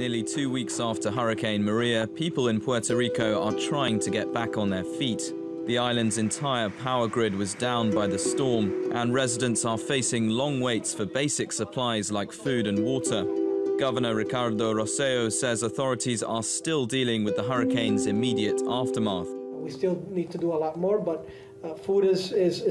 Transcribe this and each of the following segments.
Nearly 2 weeks after Hurricane Maria, people in Puerto Rico are trying to get back on their feet. The island's entire power grid was down by the storm, and residents are facing long waits for basic supplies like food and water. Governor Ricardo Rosselló says authorities are still dealing with the hurricane's immediate aftermath. We still need to do a lot more, but food is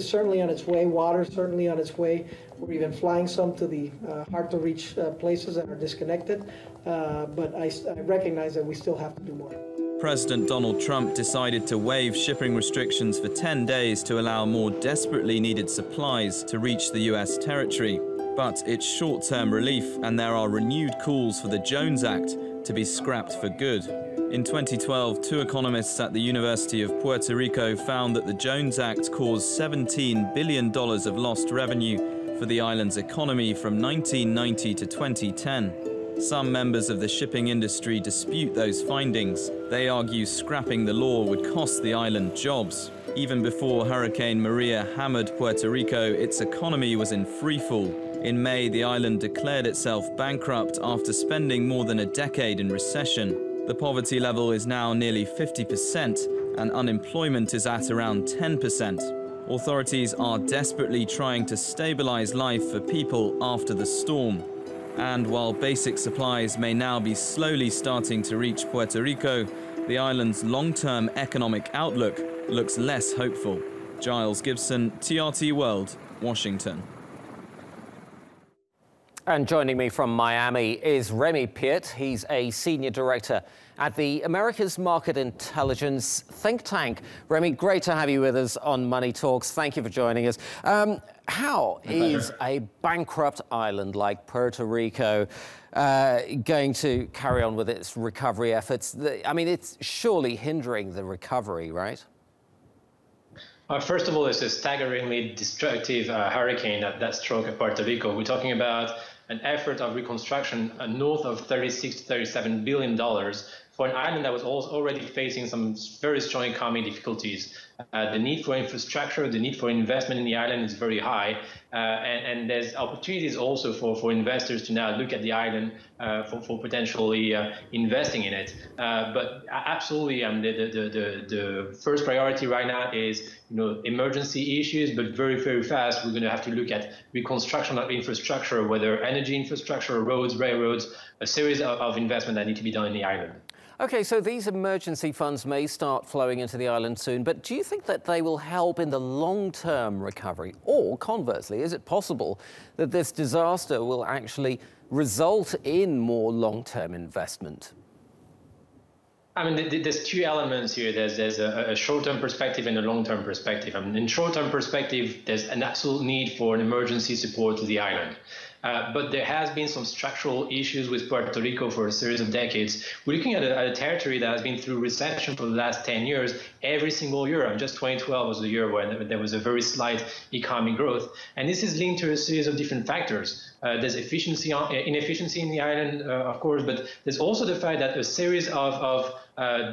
certainly on its way, water is certainly on its way. We're even flying some to the hard-to-reach places that are disconnected, but I recognize that we still have to do more. President Donald Trump decided to waive shipping restrictions for 10 days to allow more desperately needed supplies to reach the U.S. territory. But it's short-term relief, and there are renewed calls for the Jones Act to be scrapped for good. In 2012, two economists at the University of Puerto Rico found that the Jones Act caused $17 billion of lost revenue for the island's economy from 1990 to 2010. Some members of the shipping industry dispute those findings. They argue scrapping the law would cost the island jobs. Even before Hurricane Maria hammered Puerto Rico, its economy was in freefall. In May, the island declared itself bankrupt after spending more than a decade in recession. The poverty level is now nearly 50%, and unemployment is at around 10%. Authorities are desperately trying to stabilize life for people after the storm. And while basic supplies may now be slowly starting to reach Puerto Rico, the island's long-term economic outlook looks less hopeful. Giles Gibson, TRT World, Washington. And joining me from Miami is Remi Piet. He's a senior director at the America's Market Intelligence think tank. Remi, great to have you with us on Money Talks. Thank you for joining us. How is a bankrupt island like Puerto Rico going to carry on with its recovery efforts? I mean, it's surely hindering the recovery, right? First of all, it's a staggeringly destructive hurricane that struck Puerto Rico. We're talking about an effort of reconstruction north of $36 to $37 billion for an island that was already facing some very strong economic difficulties. The need for infrastructure, the need for investment in the island is very high, and there's opportunities also for investors to now look at the island for potentially investing in it. But absolutely, the first priority right now is emergency issues, but very, very fast we're going to have to look at reconstruction of infrastructure, whether energy infrastructure, roads, railroads, a series of investment that need to be done in the island. Okay, so these emergency funds may start flowing into the island soon, but do you think that they will help in the long-term recovery? Or conversely, is it possible that this disaster will actually result in more long-term investment? I mean, there's two elements here. There's a short-term perspective and a long-term perspective. I mean, in short-term perspective, there's an absolute need for an emergency support to the island. But there has been some structural issues with Puerto Rico for a series of decades. We're looking at a territory that has been through recession for the last 10 years, every single year. And just 2012 was the year when there was a very slight economic growth. And this is linked to a series of different factors. There's inefficiency in the island, of course, but there's also the fact that a series of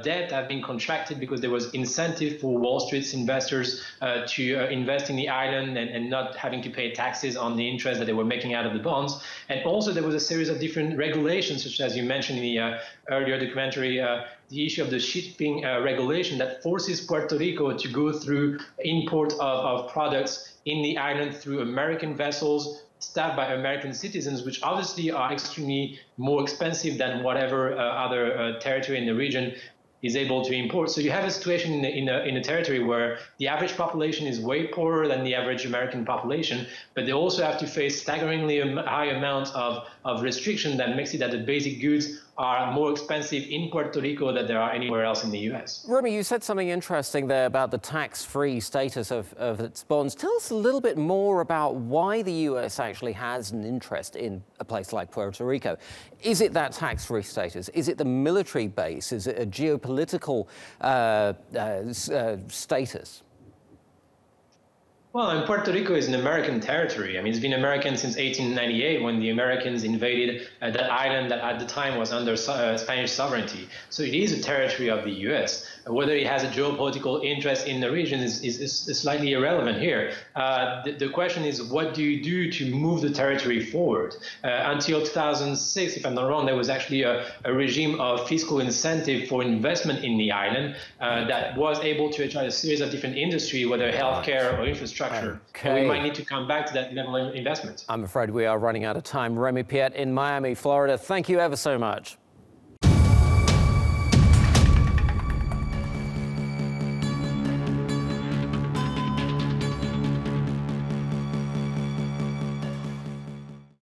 debt have been contracted because there was incentive for Wall Street's investors to invest in the island and not having to pay taxes on the interest that they were making out of the bonds. And also there was a series of different regulations, such as you mentioned in the earlier documentary, the issue of the shipping regulation that forces Puerto Rico to go through import of products in the island through American vessels staffed by American citizens, which obviously are extremely more expensive than whatever other territory in the region is able to import. So you have a situation in a territory where the average population is way poorer than the average American population, but they also have to face staggeringly high amounts of restriction that makes it that the basic goods are more expensive in Puerto Rico than there are anywhere else in the U.S. Remi, you said something interesting there about the tax-free status of its bonds. Tell us a little bit more about why the U.S. actually has an interest in a place like Puerto Rico. Is it that tax-free status? Is it the military base? Is it a geopolitical status? Well, Puerto Rico is an American territory. I mean, it's been American since 1898 when the Americans invaded that island that at the time was under Spanish sovereignty. So it is a territory of the U.S. Whether it has a geopolitical interest in the region is slightly irrelevant here. The question is, what do you do to move the territory forward? Until 2006, if I'm not wrong, there was actually a regime of fiscal incentive for investment in the island that was able to attract a series of different industries, whether healthcare or infrastructure. Okay. We might need to come back to that level of investment. I'm afraid we are running out of time. Remi Piet in Miami, Florida, thank you ever so much.